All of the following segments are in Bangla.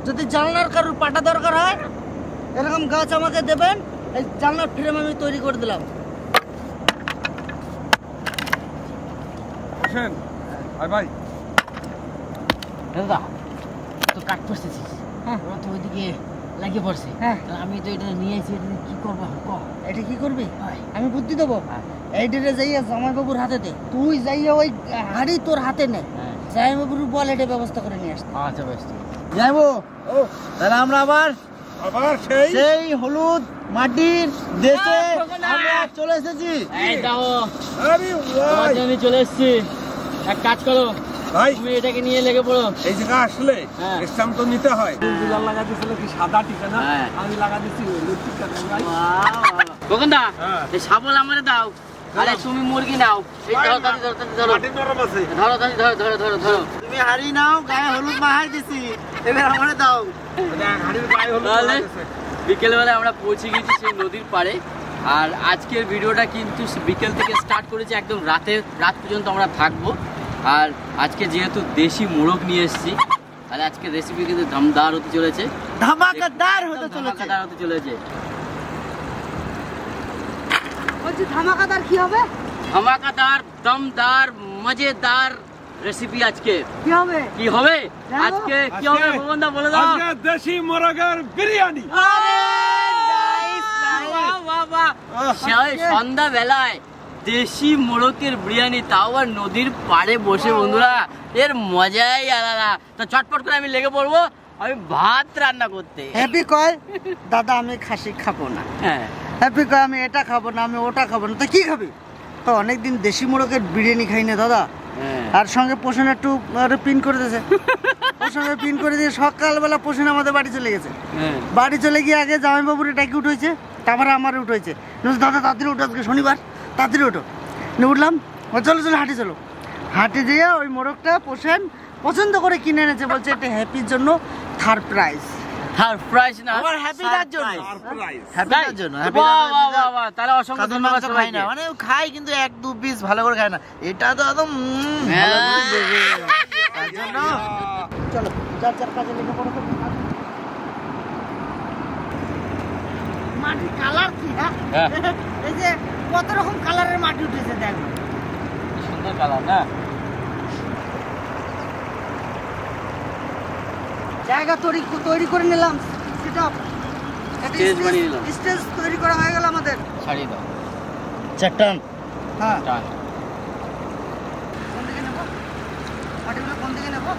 যদি জানলার কারোর পাটা দরকার হয় এরকম গাছ আমাকে দেবেন, এই জানলার ফ্রেম আমি তৈরি করে দিলাম। ভাই দাদা তো কাঠ পড়তেছিস, হ্যাঁ ওরা তো ওইদিকে লাগিয়ে পড়ছে, হ্যাঁ আমি তো এটা নিয়ে এসেছি, এটা কি করবো? এটা কি করবি? আমি বুদ্ধি দেবো। এইটারে যাইয়া জামাইবাবুর হাতে দে, তুই যাইয়া ওই হাড়ি তোর হাতে নে, জামাইবাবুর বল এটা ব্যবস্থা করে নিয়ে আসতে। আচ্ছা বেশ যাইবো। তাহলে আমরা আবার সেই হলুদ মাটির দেশে আমরা চলে এসেছি। এই দাও, আমি চলে এসেছি। এক কাজ করো ভাই, তুমি এটাকে নিয়ে লেগে পড়ো। এই জায়গা আসলে স্ট্যাম্প তো নিতে হয়। দুলাল লাগা দিছিল কি সাদা ঠিকানা, আমি লাগা দিছি হলুদ ঠিকানা। ভাই কোকন্দা, এই শাবল আমারে দাও, আরে তুমি মুরগি নাও। এই ধরো ধরো মাটি নরম আছে, ধরো ধরো ধরো ধরো। তুমি হাড়ি নাও, গায়ে হলুদ মাখাই দিছি, এবার আমারে দাও। হাড়ির গায়ে হলুদ মাখাইছে। বিকেলবেলা আমরা পৌঁছে গেছি সেই নদীর পাড়ে। আর আজকের ভিডিওটা কিন্তু বিকেল থেকে স্টার্ট করেছি, একদম রাত পর্যন্ত আমরা থাকবো। আর আজকে যেহেতু দেশি মোরগ নিয়ে এসেছি, তাহলে আজকে রেসিপি কিন্তু দমদার হতে চলেছে, ধামাকাদার হতে চলেছে। বলছি ধামাকাদার কি হবে? ধামাকাদার, দমদার, মজেদার রেসিপি আজকে কি হবে? আজকে কি হবে ভগবানদা বলে দাও। আজকে দেশি মোরগের বিরিয়ানি। সন্ধ্যা বেলায় দেশি মোরগের বিরিয়ানি, তাও আর নদীর পাড়ে বসে বন্ধুরা, এর মজাই আলাদা। তো চটপট করে আমি লেগে পড়বো আমি ভাত রান্না করতে। হ্যাপি কয় দাদা আমি খাসি খাবো না, হ্যাপি কয় আমি এটা খাবো না, আমি ওটা খাবো না। তো কি খাবি? তো অনেকদিন দেশি মোরগের বিরিয়ানি খাই না দাদা। আর সঙ্গে পোষণ একটু পিন করে দিয়েছে, পোষণের পিন করে দিয়ে সকালবেলা পোষণ আমাদের বাড়ি চলে গেছে। বাড়ি চলে গিয়ে আগে জামাইবাবুর এটাকে উঠেছে, তারপরে আমার উঠেছে। দাদা তাড়াতাড়ি উঠো, আজকে শনিবার, তাড়াতাড়ি ওঠো। উঠলাম, চলো হাঁটি চলো। হাঁটি দিয়ে ওই মোরগটা পোষণ পছন্দ করে কিনে এনেছে, বলছে এটা হ্যাপির জন্য থার্ড প্রাইজ। না, আমার হ্যাপিটার জন্য। তাহলে অসংখ্য ধন্যবাদ সবাই। না মানে খাই কিন্তু এক দু পিস ভালো করে খায় না, এটা তো একদম চলো চার কাজে লেগে পড়ো। মাটির কালার কি, এই যে কত রকম কালারের মাটি উঠেছে, দেখো সুন্দর কালার না। জায়গা তৈরি করে নিলাম, স্টেজ তৈরি করা হয়ে গেল আমাদের। ছাড়িয়ে দাও চারটান। হ্যাঁ কোন দিকে নেবো মাটিগুলো, কোন দিকে নেবো?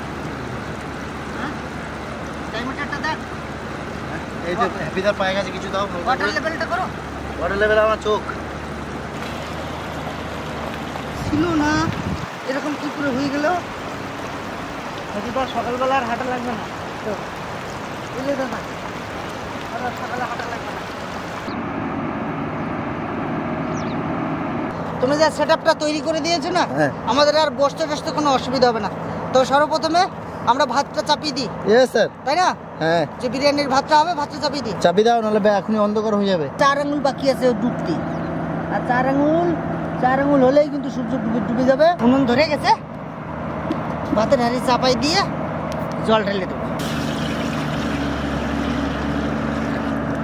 ডাইমিটারটা দেখ, এই যে ভিতর পায়ে গেছে কিছু দাও। ওয়াটার লেভেলটা করো, ওয়াটার লেভেল আমার চোখ ছিল না, এরকম কি করে হয়ে গেল? হয়তো সকালবেলা আর হাঁটা লাগবে না তো, বুঝলে দাদা, সকালে হাঁটা লাগবে না। তুমি যে সেটআপটা তৈরি করে দিয়েছো না, আমাদের আর বসতে টসতে কোনো অসুবিধা হবে না। তো সর্বপ্রথমে আমরা ভাতটা চাপিয়ে দিই। স্যার, তাই না? হ্যাঁ, যে বিরিয়ানির ভাতটা হবে, ভাতটা চাপিয়ে দিই। চাপিয়ে দাও, নাহলে এখনই অন্ধকার হয়ে যাবে। 4 আঙুল বাকি আছে ডুবতে, আর 4 আঙুল হলেই কিন্তু সূর্য ডুবে যাবে। উনুন ধরে গেছে, ভাতের হাঁড়ি চাপাই দিয়ে জল ঢেলে দেবো।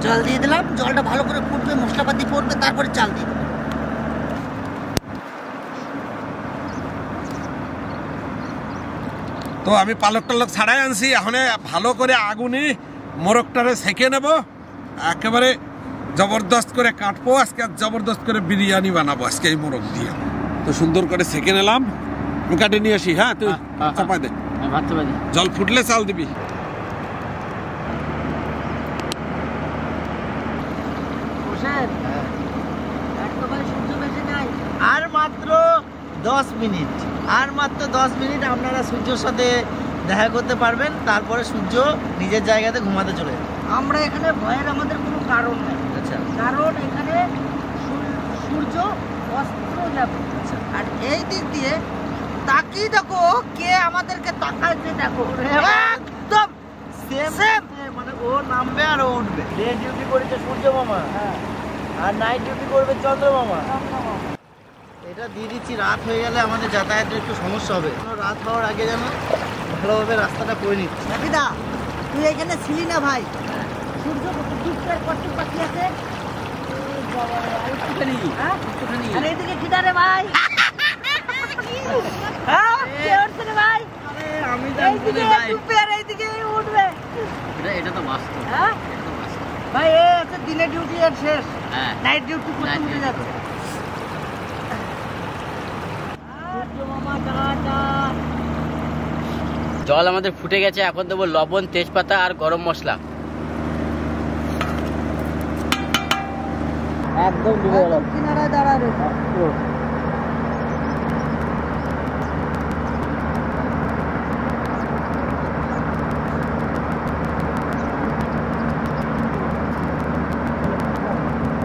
জল দিয়ে দিলাম, জলটা ভালো করে ফুটবে, মশলাপাতি পড়বে, তারপরে চাল দিয়ে দেবো। তো আমি পালক টালক ছাড়াই আনছি, এখন ভালো করে আগুনে মোরগটারে সেঁকে নেব, একেবারে জবরদস্ত করে কাটবো। আজকে জবরদস্ত করে বিরিয়ানি বানাবো আজকে এই মোরগ দিয়ে। তো সুন্দর করে সেঁকে নিলাম, আমি কাটে নিয়ে আসি। হ্যাঁ তুই চাপাই দে, জল ফুটলে চাল দিবি। আর মাত্র 10 মিনিট, আর মাত্র 10 মিনিট আপনারা সূর্যের সাথে দেখা করতে পারবেন, তারপরে সূর্য নিজের জায়গাতে ঘুমাতে চলে যাবে। আমরা এখানে ভয়ের আমাদের কোনো কারণ নেই। আচ্ছা, কারণ এখানে সূর্য অস্ত যাবে। আচ্ছা, আর এই দিক দিয়ে তাকিয়ে দেখো কে আমাদেরকে তাকাচ্ছে, দেখো একদম সেম, মানে ও নামবে আর ও উঠবে। ডে ডিউটি করেছে সূর্য মামা, আর নাইট ডিউটি করবে চন্দ্র মামা। এটা দিয়ে দিচ্ছি, রাত হয়ে গেলে আমাদের যাতায়াতের একটু সমস্যা হবে। রাত হওয়ার আগে যেন ভালোভাবে রাস্তাটা করে নিচ্ছি। দা তুই এখানে ছিলি না ভাই? সূর্য দুপুরের কত বাকি আছে? আরে এদিকে কিটা রে ভাই? হ্যাঁ কে উঠছে রে ভাই? আরে আমি জানি না ভাই, দুপুর এইদিকে উঠবে। এটা তো বাস্তব। হ্যাঁ ভাই এ আছে দিনে ডিউটি আর শেষ, নাইট ডিউটি করতে উঠে যাচ্ছে। সূর্য মামা টাটা। জল আমাদের ফুটে গেছে, এখন দেবো লবণ, তেজপাতা আর গরম মশলা। একদম ডুবে গেল। কিনারায় দাঁড়া রে।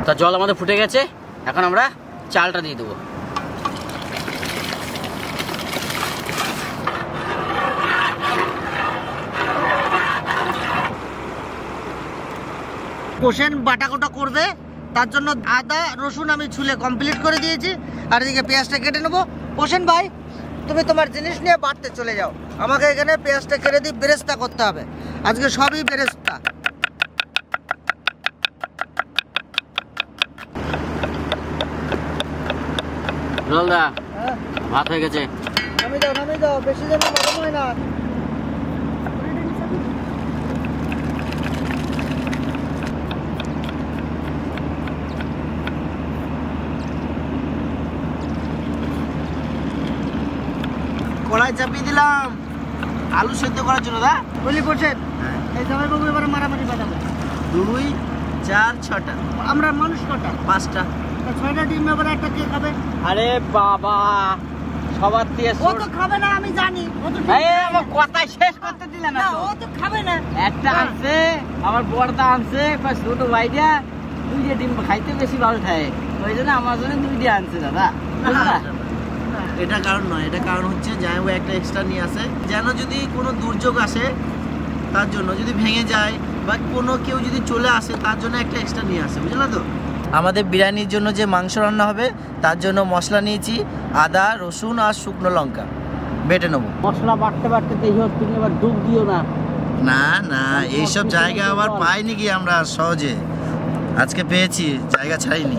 তা জল আমাদের ফুটে গেছে, এখন আমরা চালটা দিয়ে দেবো। কোষেন বাটাকোটা করবে, তার জন্য আদা রসুন আমি ছুলে কমপ্লিট করে দিয়েছি, আর এদিকে পেঁয়াজটা কেটে নেবো। কোষেন ভাই তুমি তোমার জিনিস নিয়ে বাড়তে চলে যাও, আমাকে এখানে পেঁয়াজটা কেটে দিয়ে বেরেস্তা করতে হবে। আজকে সবই বেরেস্তা। রোলদা ভাত হয়ে গেছে। নামিয়ে দাও, বেশি যেন গরম হয় না। কড়াই চাপিয়ে দিলাম আলু সেদ্ধ করার জন্য। দা বলি বসেন, এই জামাইবাবু এবারে মারামারি বাজাবে। 2 4 6টা, আমরা মানুষ কটা? 5টা। 6টা ডিম এবারে একটা কে খাবে? আরে বাবা, সবার দিয়ে ও তো খাবে না আমি জানি, ও তো আমার কথা শেষ করতে দিলে না। ও তো খাবে না। একটা আনছে আমার বড়দা, আনছে ছোট ভাইটা 2টা ডিম খাইতে বেশি ভালো খায়, ওই জন্য আমার জন্য 2টা আনছে দাদা। এটা কারণ নয়, এটা কারণ হচ্ছে জামাইবাবু একটা এক্সট্রা নিয়ে আসে, যেন যদি কোনো দুর্যোগ আসে তার জন্য, যদি ভেঙে যায় বা কোনো কেউ যদি চলে আসে তার জন্য একটা এক্সট্রা নিয়ে আসে, বুঝলে তো? আমাদের বিরিয়ানির জন্য যে মাংস রান্না হবে তার জন্য মশলা নিয়েছি আদা রসুন আর শুকনো লঙ্কা বেটে নেবো। মশলা বাটতে বাটতে দেখি তুমি আবার ডুব দিও না। না না, এইসব জায়গা আবার পাইনি কি আমরা সহজে, আজকে পেয়েছি, জায়গা ছাড়িনি।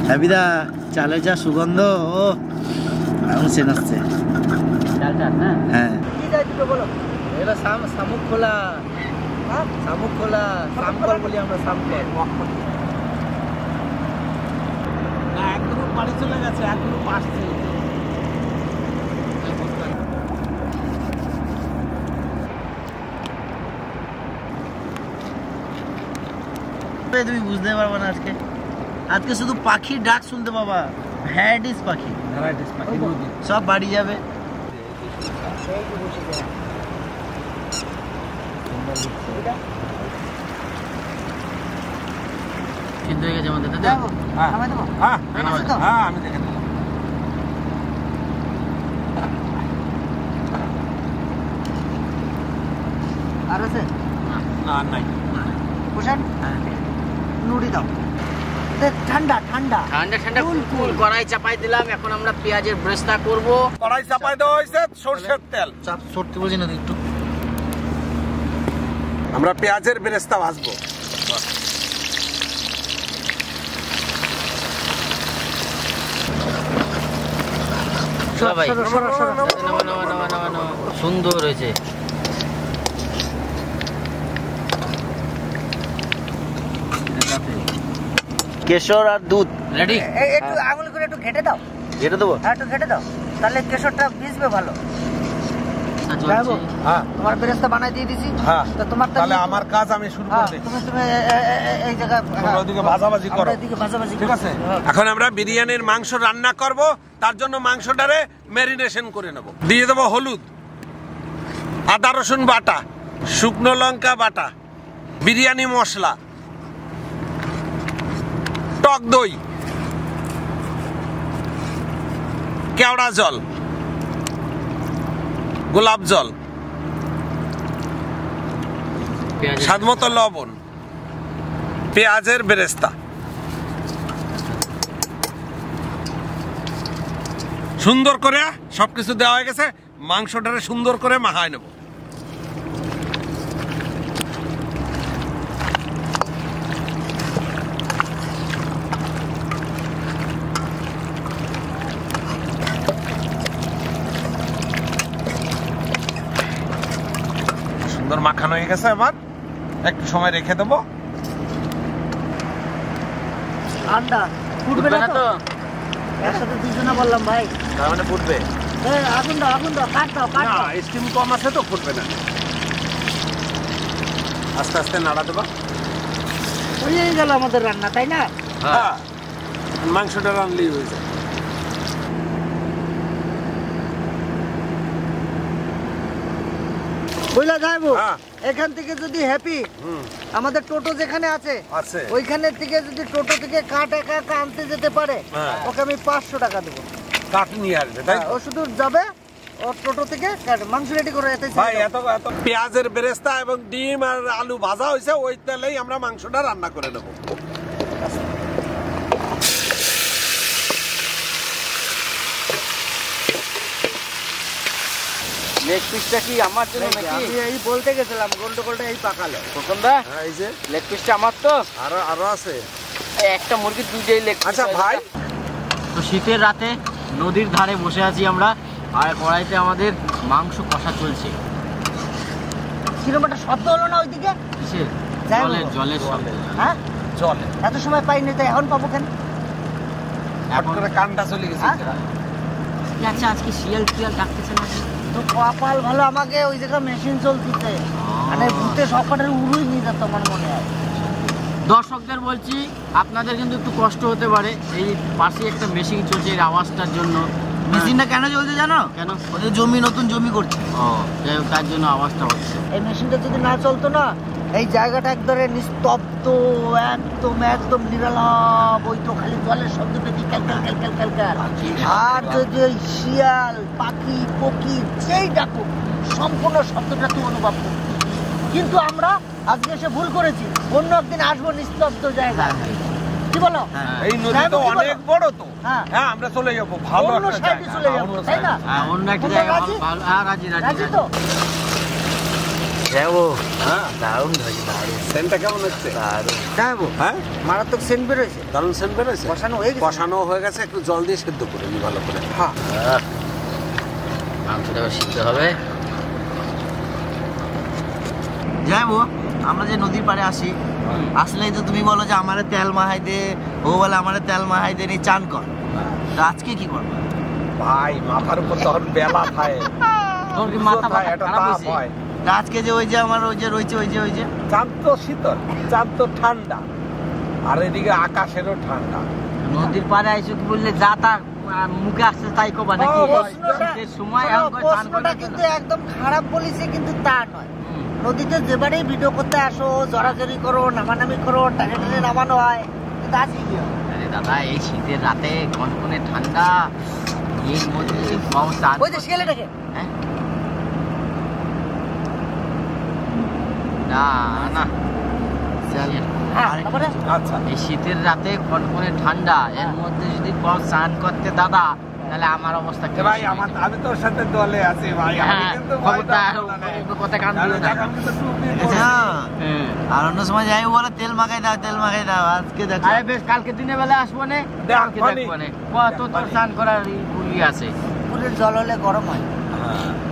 হ্যাবিদা চালের যা সুগন্ধ, ও এখন সেন আসছে। হ্যাঁ কি যাই দিবে বলো? এটা শামুক খোলা, শামুক খোলা, শামকল বলি আমরা, শামকল। না একদম বাড়ি চলে গেছে, একদম আসছে। তুমি বুঝতে পারবে না, আজকে আজকে শুধু পাখির ডাক শুনতে পাবা, ভ্যারাইটিস পাখি, সব বাড়ি যাবে। সিদ্ধ হয়ে গেছে আমাদের দাদা। আমি দেখে দিলাম। আর আছে না নাই, বসেন, নুড়ি দাও। ঠান্ডা ঠান্ডা ঠান্ডা ঠান্ডা কুল কড়াই চাপাই দিলাম, এখন আমরা পেঁয়াজের ব্রেস্তা করব। কড়াই চাপাই দেওয়া হয়েছে সরষের তেল, চাপ সরতে বলছি না একটু। আমরা পেঁয়াজের বেরেস্তা ভাজবো। ভাই সরো, সরো, সরো। সুন্দর হয়েছে। কেশর আর দুধ রেডি। একটু আঙুল করে একটু ঘেটে দাও। ঘেটে দেবো? হ্যাঁ একটু ঘেটে দাও, তাহলে কেশরটা ভিজবে ভালো। হ্যাঁ তোমার বেরেস্তা বানাই দিয়ে দিছি। হ্যাঁ, তো তোমার তাহলে আমার কাজ আমি শুরু করে দিই। তুমি এই জায়গায় ওদিকে ভাজাভাজি করো, এদিকে ভাজাভাজি ঠিক আছে? এখন আমরা বিরিয়ানির মাংস রান্না করব, তার জন্য মাংসটারে ম্যারিনেশন করে নেব। দিয়ে দেবো হলুদ, আদা রসুন বাটা, শুকনো লঙ্কা বাটা, বিরিয়ানি মশলা, টক দই, কেওড়া জল, গোলাপ জল, স্বাদমতো লবণ, পেঁয়াজের বেরেস্তা। সুন্দর করে সবকিছু দেওয়া হয়ে গেছে, মাংসটারে সুন্দর করে মাখায় নেব। হয়ে গেছে আমার, একটু সময় রেখে দেবো। ঠান্ডা ফুটবে না তো? একসাথে দুজনে বললাম ভাই, তার মানে ফুটবে। আগুন দাও, আগুন দাও, কাট দাও, কাট দাও। স্টিম কম আছে তো ফুটবে না। আস্তে আস্তে নাড়া দেবা। হয়ে গেল আমাদের রান্না, তাই না? হ্যাঁ, মাংসটা রানলেই হয়ে যায়। বুঝলা যাইবো, হ্যাঁ। এখান থেকে যদি হ্যাপি আমাদের টোটো যেখানে আছে ওইখানে থেকে যদি টোটো থেকে কাঠ একা একা আনতে যেতে পারে, ওকে আমি 500 টাকা দেবো। কাঠ নিয়ে আসবে, তাই ও শুধু যাবে, ও টোটো থেকে মাংস রেডি করে এতে ভাই। এত পেঁয়াজের বেরেস্তা এবং ডিম আর আলু ভাজা হয়েছে, ওই তেলেই আমরা মাংসটা রান্না করে নেবো। লেগ পিসটা কি আমার জন্য নাকি? আমি এই বলতে গেছিলাম, গোলটা এই পাকালো। খোকনদা, এই যে লেগ পিসটা আমার তো। আরো আছে একটা মুরগির দুইটাই লেগ পিস। আচ্ছা ভাই, তো শীতের রাতে নদীর ধারে বসে আছি আমরা, আর কড়াইতে আমাদের মাংস কষা চলছে। কিরকম একটা শব্দ হলো না ওইদিকে? কিসের? যাই জলের বলো। জলের শব্দ। হ্যাঁ, চলে এত সময় পাইনি তো এখন পাবো কেন? এখন করে কানটা চলে গেছে। আচ্ছা, আজকে শিয়াল টিয়াল ডাকতেছে না? তো কপাল ভালো, আমাকে ওই জায়গায় মেশিন চলতেছে, মানে ভূতে সবকটার উড়ুই নিয়ে যেত আমার মনে হয়। দর্শকদের বলছি, আপনাদের কিন্তু একটু কষ্ট হতে পারে, এই পাশে একটা মেশিন চলছে, এর আওয়াজটার জন্য। মেশিনটা কেন চলছে জানো? কেন? ওদের নতুন জমি করছে। ও, যাই হোক, তার জন্য আওয়াজটা হচ্ছে। এই মেশিনটা যদি না চলতো না, এই জায়গাটা একবারে নিস্তব্ধ, একদম নিরালাপ, ওই তো খালি জলের শব্দ পেতি ক্যাল ক্যাল ক্যাল ক্যাল ক্যাল ক্যাল। আর যদি ওই শিয়াল পাখি পক্ষী যেই ডাকুক, সম্পূর্ণ শব্দটা তুই অনুভব করবি। কিন্তু আমরা আজকে এসে ভুল করেছি, অন্য একদিন আসবো নিস্তব্ধ জায়গায়। কি বলো? এই নদী তো অনেক বড়, তো হ্যাঁ, হ্যাঁ আমরা চলে যাবো ভালো অন্য একটা সাইডে চলে জায়গা। যাবো, তাই না? হ্যাঁ, অন্য একটা তোমরা জায়গা রাজি? ভালো। হ্যাঁ, রাজি রাজি রাজি তো? যাবো। হ্যাঁ, দারুণ হয়েছে, দারুণ সেন্টটা কেমন হচ্ছে? দারুণ। যাবো, হ্যাঁ, মারাত্মক সেন্ট বেরোয়েছে। দারুণ সেন্ট বেরোচ্ছে। কষানো হয়ে গেছে? কষানো হয়ে গেছে, একটু জল দিয়ে সেদ্ধ করে নি ভালো করে। হ্যাঁ, মাংসটা সিদ্ধ হবে। যাইবো, আমরা যে নদীর পাড়ে আসি, আসলেই তো তুমি বলো যে আমারে তেল মাহাই দে, ও বলে আমারে তেল মাহাই দে, নি চান কর। তা আজকে কি করবো ভাই? মাথার উপর তখন বেলা খায়, তোর কি মাথা একটা খারাপ তাপ হয়েছে? হয়। তা আজকে যে ওই যে আমার ওই যে রয়েছে ওই যে চাঁদ তো শীতল, চাঁদ তো ঠান্ডা, আর এদিকে আকাশেরও ঠান্ডা। নদীর পাড়ে আইসো কি বললে যা তা মুখে আসছে তাই কবা নাকি? শীতের সময় এখন কই স্নান প্রশ্নটা করবে কিন্তু না। একদম খারাপ বলিছে, কিন্তু তা নয়। নদীতে যেবারেই ভিডিও করতে আসো, জড়াজড়ি করো, নামানামি করো, টানে টানে নামানো হয়, কিন্তু আজকে কি হয়? আরে দাদা, এই শীতের রাতে কনকনে ঠান্ডা, এর মধ্যে যদি কম স্নান ওই যে শিয়ালেটাকে, হ্যাঁ? না না, হ্যাঁ, তারপরে আচ্ছা, এই শীতের রাতে কনকনে ঠান্ডা, এর মধ্যে যদি কম স্নান করতে দাদা, তাহলে আমার অবস্থা কি? ভাই আমি তোর সাথে দলে আছি ভাই, আমি হ্যাঁ, কিন্তু খবরদার কথা কান দিও না। আর অন্য সময় যাই বলে তেল মাখাই দাও, আজকে দেখো। আরে বেশ, কালকে দিনের বেলা আসবো নে, কালকে দেখবো নে। কত তোর স্নান করার গুলি আছে। পুকুরের জল হলে গরম হয়,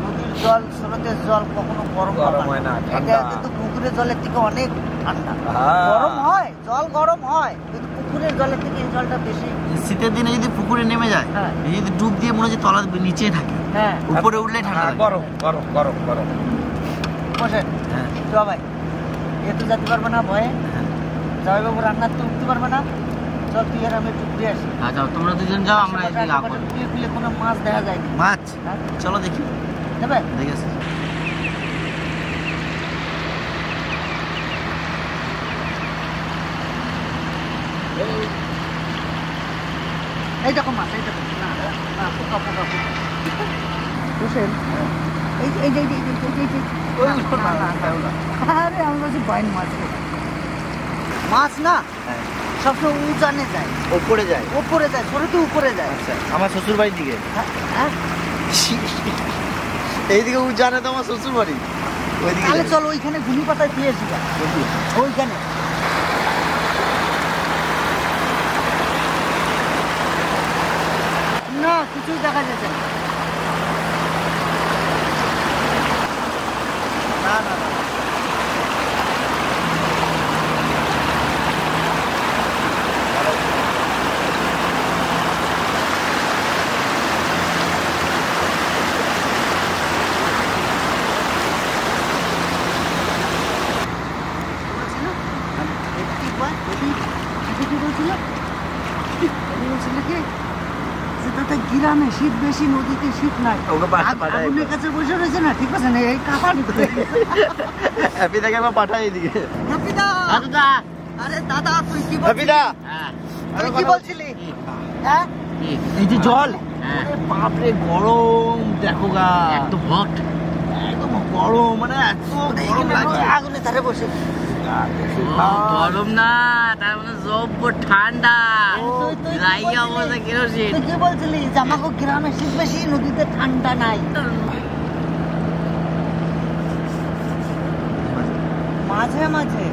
নদীর জল, স্রোতের জল কখনো গরম হয় না। এটা কিন্তু পুকুরের জলের থেকে অনেক ঠান্ডা। গরম হয়, জল গরম হয়, কিন্তু পুকুরের জলের থেকে এই জলটা বেশি। শীতের দিনে যদি পুকুরে নেমে যায়, হ্যাঁ। এই যদি ডুব দিয়ে মনে হচ্ছে তলা নিচে থাকে, হ্যাঁ, উপরে উঠলে ঠান্ডা লাগে। গরম গরম গরম গরম। বসেন, হ্যাঁ। চ ভাই, এ তো যেতে পারবে না ভয়ে, জামাইবাবু রান্নার তো উঠতে পারবে না। চল তুই আর আমি একটু ঘুরে আসি। যাও, তোমরা দুজন যাও, আমরা এদিকে আসবো। খুলে খুলে কোনো মাছ দেখা যায় না। মাছ, হ্যাঁ, চলো দেখি। দেবে? দেখে আসি। এই দেখো মাছ, এই দেখো, না না, পোকা পোকা পোকা। বুঝছেন? এই যে না, না, না। আরে আমি বলছি বাইন মাছ, মাছ না সবসময় উজানে যায়, ওপরে যায়। উপরে যায়, সরে উপরে যায়। আমার শ্বশুর বাড়ির দিকে, হ্যাঁ, এইদিকে জানে তো আমার শ্বশুর বাড়ি, ওইদিকে তাহলে যায়। চল ওইখানে ঘুনি পাতায় পেয়েছি, ওইখানে না কিছুই দেখা যাচ্ছে না। না না না, বলছিল কি তাতে গ্রামে শীত বেশি, নদীতে শীত নাই, আগুনের কাছে বসে রয়েছে না, ঠিক আছে না, এই কাঁপানি করে হ্যাপিদাকে আমার পাঠাই এদিকে। হ্যাপিদা, আরে দাদা তুই কি বলছিস? হ্যাপিদা তুই কি বলছিলি? হ্যাঁ এই যে জল, বাপরে গরম, দেখো গা একদম হট, একদম গরম, মানে এত গরম লাগছে। আগুনের ধারে বসে গরম না, তার মানে জব্ব ঠান্ডা, লাইয়া অবস্থা কেরোসিন। তুই কি বলছিলি? আমাকে গ্রামে শীত বেশি, নদীতে ঠান্ডা নাই। মাঝে মাঝে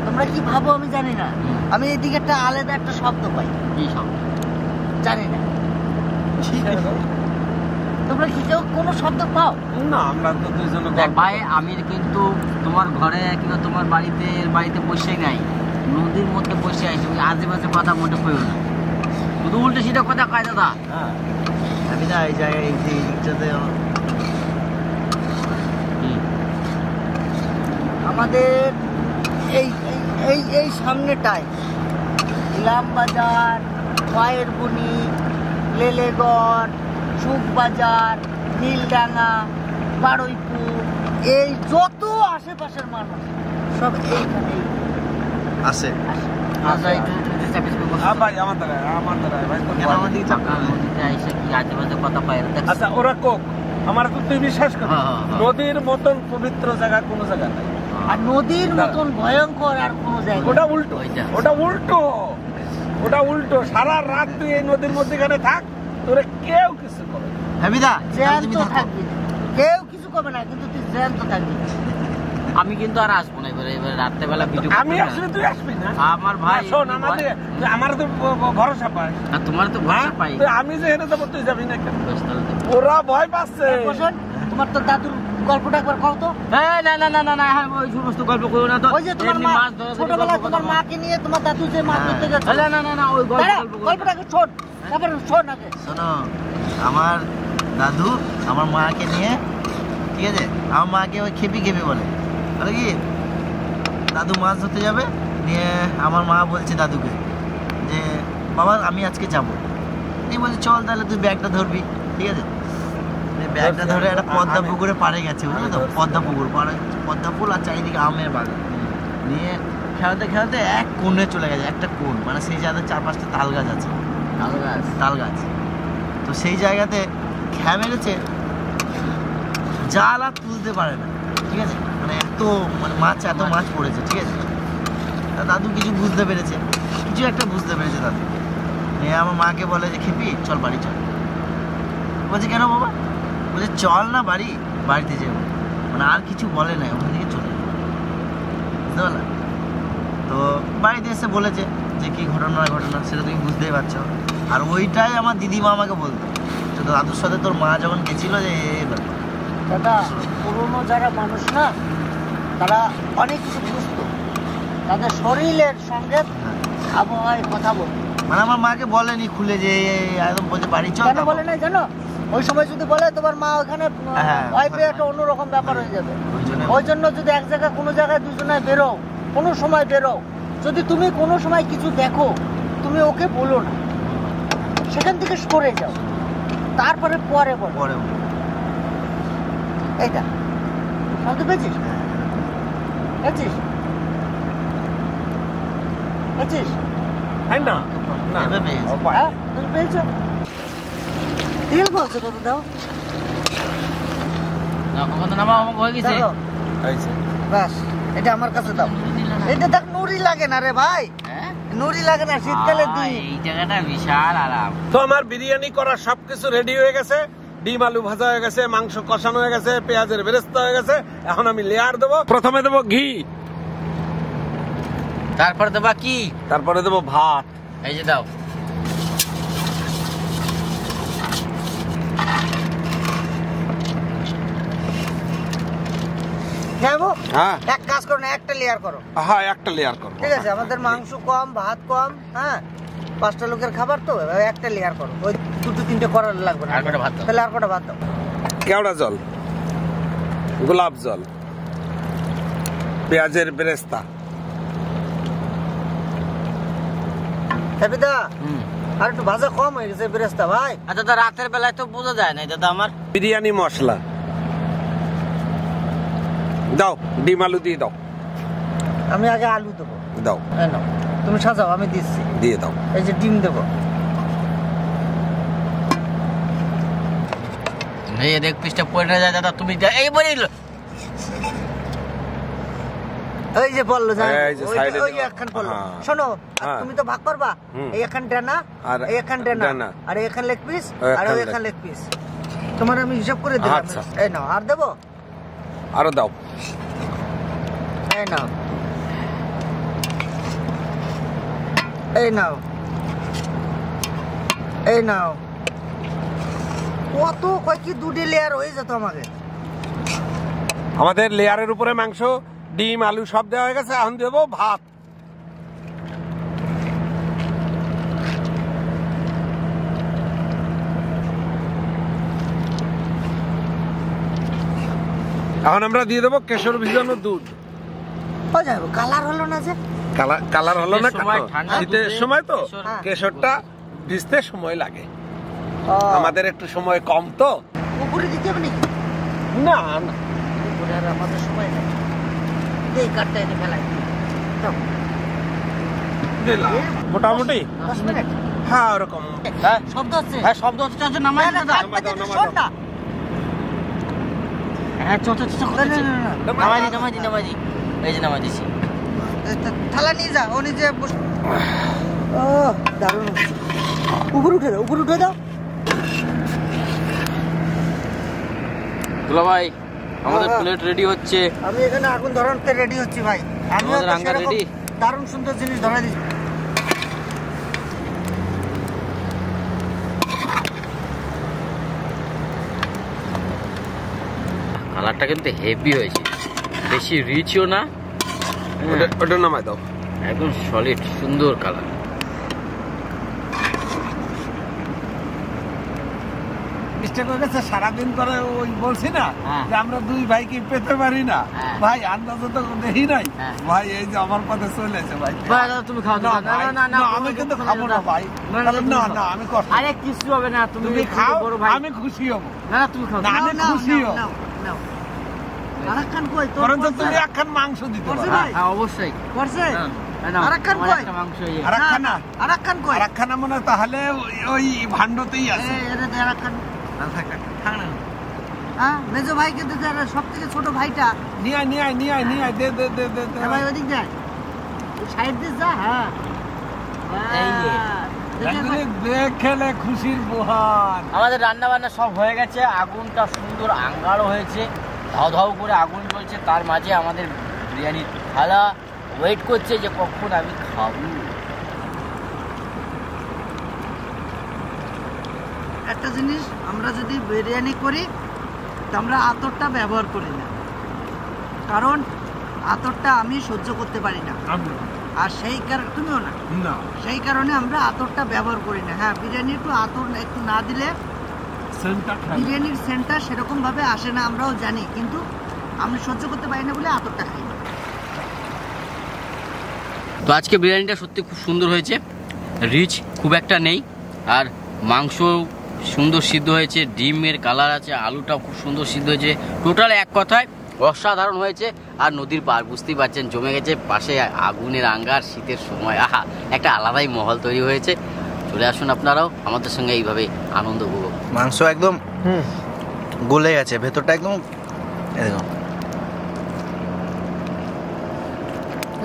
তোমরা কি ভাবো আমি জানি না, আমি এদিকে একটা আলাদা একটা শব্দ পাই। কি শব্দ? জানি না, তোমরা কি কেউ কোনো শব্দ পাও? না, আমরা তো দুইজনে দেখ ভাই, আমি কিন্তু তোমার ঘরে কিংবা তোমার বাড়িতে বসে নাই, নদীর মধ্যে বসে আছি, আজে বাজে কথা মোটে কইও না, শুধু উল্টো সিধা কথা কয় দাদা। হ্যাপিদা এই জায়গায়, এই যে দিকটাতে আমাদের এই এই এই সামনেটায় ইলামবাজার, মায়ের বনি, লেলেগড়, সুখবাজার, নীলডাঙ্গা, বারুইপুর, এই যত আশেপাশের মানুষ সব এইখানে আসে। ভাই আমার দ্বারা ভাই কেন আমার দিকে চাপা? নদীতে আইসা কি আজে বাজে কথা পায়? আচ্ছা ওরা কোক, আমার তো তুই বিশ্বাস কর, নদীর মতন পবিত্র জায়গা কোনো জায়গা নাই, আর নদীর মতন ভয়ঙ্কর আর কোনো জায়গা। ওটা উল্টো, ওটা উল্টো, ওটা উল্টো। সারা রাত তুই এই নদীর মধ্যখানে থাক, তোরে কেউ কিছু করে না। হ্যাপিদা জ্যান্ত থাকবি, কেউ কিছু করবে না, কিন্তু তুই জ্যান্ত থাকবি। আমি কিন্তু আর আসবো না এবারে রাত্রে বেলা ভিডিও। আমি আসলে তুই আসবি না। আমার ভাই শোন, আমার তো ভরসা পাই, আর তোমার তো ভরসা পাই। আমি যে হেরে যাবো তুই যাবি না কেন? বেশ, তাহলে তো ওরা ভয় পাচ্ছে। তোমার তো দাদুর গল্পটা একবার কও তো। না না না না না, ওই সমস্ত গল্প করো না তো। ওই যে তোমার মা ছোটবেলায় তোমার মাকে নিয়ে তোমার দাদু যে মাছ ধরতে গেছে। না না না না, ওই গল্পটাকে শোন, তারপর শোন আগে। শোনো, আমার দাদু আমার মাকে নিয়ে, ঠিক আছে, আমার মাকে ওই খেপি বলে কি, দাদু মাছ ধরতে যাবে, নিয়ে আমার মা বলছে দাদুকে যে বাবা আমি আজকে যাবো, এই বলছে চল তাহলে তুই ব্যাগটা ধরবি, ঠিক আছে, ব্যাগটা ধরে একটা পদ্মা পুকুরে পাড়ে গেছে, বুঝলি তো, পদ্মা পুকুর পাড়ে, পদ্মা ফুল আর চারিদিকে আমের বাগান, নিয়ে খেলতে খেলতে এক কোণে চলে গেছে, একটা কোণ, মানে সেই জায়গাতে 4-5টা তাল গাছ আছে, তাল গাছ, তো সেই জায়গাতে খেয়া মেরেছে, জাল আর তুলতে পারে না, ঠিক আছে, মানে এত মাছ পড়েছে, ঠিক আছে, দাদু কিছু বুঝতে পেরেছে, দাদু নিয়ে আমার মাকে বলে যে খেপি চল বাড়ি চল, বলছে কেন বাবা, বলছে চল না বাড়িতে যাবো, মানে আর কিছু বলে নাই, ওখান থেকে চলে যাবো, বুঝতে পারলাম। তো বাড়িতে এসে বলেছে যে কি ঘটনা সেটা তুমি বুঝতেই পারছো, আর ওইটাই আমার দিদিমা আমাকে বলতো, তো দাদুর সাথে তোর মা যখন গেছিল যে দাদা, পুরোনো যারা মানুষ না, তারা অনেক কিছু বুঝতো, তাদের শরীরের সঙ্গে আবহাওয়ায় কথা বলতো, মানে আমার মাকে বলেনি খুলে যে একদম বলছে বাড়ি চল, কেন বলে নাই জানো, ওই সময় যদি বলে তোমার মা ওখানে ভয় পেয়ে একটা অন্যরকম ব্যাপার হয়ে যাবে, ওই জন্য যদি এক জায়গায় কোনো জায়গায় দুজনে বেরো, কোনো সময় বেরো, যদি তুমি কোনো সময় কিছু দেখো, তুমি ওকে বলো না, সেখান থেকে সরে যাও, তারপরে পরে বলো। এইটা শুনতে পেয়েছিস? না তুমি পেয়েছো? তেল বলছো কত দাও, হয়ে গেছে, বাস এটা আমার কাছে দাও, এটা দেখ নুড়ি লাগে না রে ভাই, নুড়ি লাগে না, শীতকালে দিই, এই জায়গাটা বিশাল আরাম। তো আমার বিরিয়ানি করার সবকিছু রেডি হয়ে গেছে, ডিম আলু ভাজা হয়ে গেছে, মাংস কষানো হয়ে গেছে, পেঁয়াজের বেরেস্তা হয়ে গেছে, এখন আমি লেয়ার দেবো। প্রথমে দেবো ঘি, তারপরে দেবা কি, তারপরে দেবো ভাত, এই যে দাও, হ্যাঁ এক কাজ করো না, একটা লেয়ার করো, হ্যাঁ একটা লেয়ার করো, ঠিক আছে, আমাদের মাংস কম, ভাত কম, হ্যাঁ 5টা লোকের খাবার তো, একটা লেয়ার করো, ওই 2-3টে করার লাগবে না, তাহলে আর কটা ভাত দাও, কেওড়া জল, গোলাপ জল, পেঁয়াজের বেরেস্তা, হ্যাপিদা আর একটু ভাজা কম হয়ে গেছে বেরেস্তা ভাই। আচ্ছা দাদা, রাতের বেলায় তো বোঝা যায় না দাদা আমার। বিরিয়ানি মশলা দাও, ডিম আলু দিয়ে দাও। আমি আগে আলু দেবো। দাও, তুমি সাজাও, আমি দিচ্ছি। দিয়ে দাও। এই যে ডিম দেবো। এই দেখ পিসটা পড়ে যায় দাদা, তুমি এই বলে এই যে বললো এই যে সাইডে ওই একখান বললো। শোনো, তুমি তো ভাগ করবা, এই একখান ডানা আর এই একখান ডানা আর এই একখান লেগ পিস আর ওই একখান লেগ পিস, তোমার আমি হিসাব করে দিলাম। এই নাও, আর দেবো? আরো দাও। এই নাও, এই নাও, এই নাও। কত কয়েকটি দুটি লেয়ার হয়ে যেত আমাকে। আমাদের লেয়ারের উপরে মাংস, ডিম, আলু সব দেওয়া হয়ে গেছে। এখন দেবো ভাত। এখন আমরা দিয়ে দেবো কেশর ভিজানো দুধ। কালার হলো না যে? কালার হলো না, ঠান্ডা শীতের সময় তো কেশরটা ভিজতে সময় লাগে। আমাদের একটু সময় কম তো। উপরে দিতে হবে নাকি? না না, উপরে আর আমাদের সময় নেই। এই কাঠটা এনে ফেলাই মোটামুটি 10 মিনিট। হ্যাঁ ওরকম। হ্যাঁ শব্দ হচ্ছে। হ্যাঁ শব্দ হচ্ছে, চল নামাই দাদা। শোন না। হ্যাঁ চল চল চল, নামাই দি। এই যে নামাই দিছি। থালা নিয়ে যা, ও নিজে ও দারুণ। উপরে উঠে দাও। দুলা ভাই, আমাদের প্লেট রেডি হচ্ছে। আমি এখানে আগুন ধরাতে রেডি হচ্ছি ভাই। আমিও তো রেডি। দারুণ সুন্দর জিনিস ধরা দিচ্ছি। কালারটা কিন্তু হেভি হয়েছে, বেশি রিচও না। ওটা নামাই দাও। একদম সলিড সুন্দর কালার। সারাদিন করে ওই বলছি না যে আমরা দুই ভাইকে পেতে পারি না ভাই, আন্দাজে তো দেখি নাই ভাই। এই যে আমার পথে চলে এসে ভাই। তুমি খাও না? আমি কিন্তু খাবো না ভাই। না আমি কষ্ট। আরে কিছু হবে না, তুমি খাও, বড় ভাই। আমি খুশি হব। না তুমি খাও। আমি খুশি হব। আরেকখান কই? কারণ তো তুমি একখান মাংস দিতে পারো। হ্যাঁ অবশ্যই করছে। আরেকখান কই? মাংস আরেকখান কই? আরেকখান মনে তাহলে ওই ভান্ডতেই আছে। এটা দে আরেকখান। হ্যাঁ মেজো ভাই কিন্তু সবথেকে ছোট ভাইটা নিয়ে দে ভাই ওদিক যায় সাইড দিয়ে যা। হ্যাঁ খেলে খুশির বহার। আমাদের রান্না বান্না সব হয়ে গেছে, আগুনটা সুন্দর আঙ্গারও হয়েছে, ধাও ধাও করে আগুন জ্বলছে। তার মাঝে আমাদের বিরিয়ানির থালা ওয়েট করছে যে কখন আমি খাবো। একটা জিনিস, আমরা যদি বিরিয়ানি করি তো আমরা আতরটা ব্যবহার করি না, কারণ আতরটা আমি সহ্য করতে পারি না। আর সেই কারণে তুমিও না, সেই কারণে আমরা আতরটা ব্যবহার করি না। হ্যাঁ বিরিয়ানি একটু আতর একটু না দিলে বিরিয়ানির সেন্টটা সেরকম ভাবে আসে না, আমরাও জানি, কিন্তু আমি সহ্য করতে পারি না বলে আতরটা খাই না। তো আজকে বিরিয়ানিটা সত্যি খুব সুন্দর হয়েছে, রিচ খুব একটা নেই, আর মাংস সুন্দর সিদ্ধ হয়েছে, ডিমের কালার আছে, আলুটাও খুব সুন্দর সিদ্ধ হয়েছে। টোটাল এক কথায় অসাধারণ হয়েছে। আর নদীর পার বুঝতেই পারছেন জমে গেছে, পাশে আগুনের আঙ্গার, শীতের সময় আহা একটা আলাদাই মহল তৈরি হয়েছে। চলে আসুন আপনারাও আমাদের সঙ্গে এইভাবে আনন্দ উপভোগ। মাংস একদম গলে গেছে, ভেতরটা একদম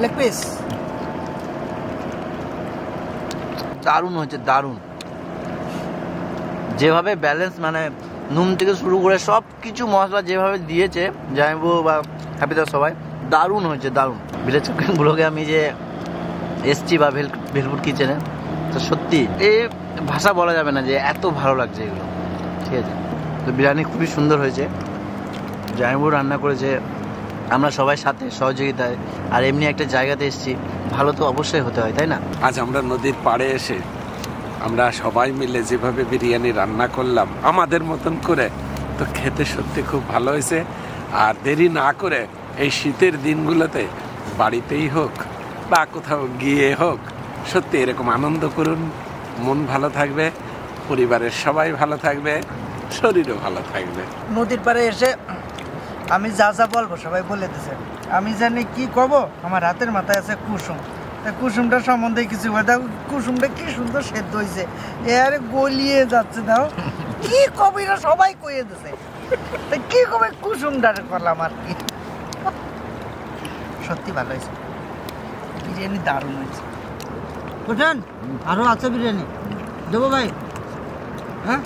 লেগ পিস দারুণ হয়েছে, দারুণ। যেভাবে ব্যালেন্স, মানে নুন থেকে শুরু করে সব কিছু মশলা যেভাবে দিয়েছে জামাইবাবু বা হ্যাপিদা সবাই, দারুণ হয়েছে, দারুণ। ভিলেজ কুকিং ব্লগে আমি যে এসছি বা ভেলপুর কিচেনে, তো সত্যি এই ভাষা বলা যাবে না যে এত ভালো লাগছে এগুলো। ঠিক আছে, তো বিরিয়ানি খুবই সুন্দর হয়েছে, জামাইবাবু রান্না করেছে, আমরা সবাই সাথে সহযোগিতায়। আর এমনি একটা জায়গাতে এসেছি, ভালো তো অবশ্যই হতে হয়, তাই না? আজ আমরা নদীর পাড়ে এসে আমরা সবাই মিলে যেভাবে বিরিয়ানি রান্না করলাম আমাদের মতন করে, তো খেতে সত্যি খুব ভালো হয়েছে। আর দেরি না করে এই শীতের দিনগুলোতে বাড়িতেই হোক বা কোথাও গিয়ে হোক, সত্যি এরকম আনন্দ করুন, মন ভালো থাকবে, পরিবারের সবাই ভালো থাকবে, শরীরও ভালো থাকবে। নদীর পাড়ে এসে আমি যা যা বলবো সবাই বলে দিছে, আমি জানি কি কব। আমার হাতের মাথায় আছে কুসুম, তা কুসুমটা সম্বন্ধে কিছু বলে। কুসুমটা কি সুন্দর সেদ্ধ হয়েছে, এর গলিয়ে যাচ্ছে। দাও কি কবিরা সবাই কইয়ে দিছে, তা কি কবে কুসুমটা করলাম আর কি। সত্যি ভালো হয়েছে, বিরিয়ানি দারুণ হয়েছে। বুঝলেন, আরো আছে বিরিয়ানি দেবো ভাই? হ্যাঁ,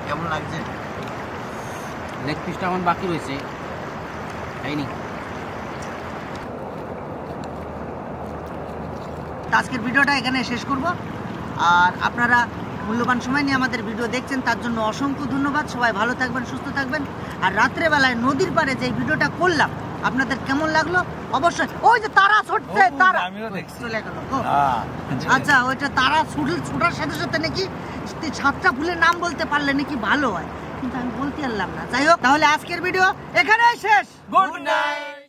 কেমন লাগছে? লেগ পিসটা আমার বাকি রয়েছে, খাইনি। আজকের ভিডিওটা এখানে শেষ করব। আর আপনারা মূল্যবান সময় নিয়ে আমাদের ভিডিও দেখছেন, তার জন্য অসংখ্য ধন্যবাদ। সবাই ভালো থাকবেন, সুস্থ থাকবেন। আর রাত্রেবেলায় নদীর পাড়ে যে ভিডিওটা করলাম আপনাদের কেমন লাগলো অবশ্যই। ওই যে তারা ছুটছে, তারা চলে গেল। আচ্ছা, ওইটা তারা ছুটার সাথে সাথে নাকি 7টা ফুলের নাম বলতে পারলে নাকি ভালো হয়, কিন্তু আমি বলতে পারলাম না। যাই হোক, তাহলে আজকের ভিডিও এখানেই শেষ। Good night.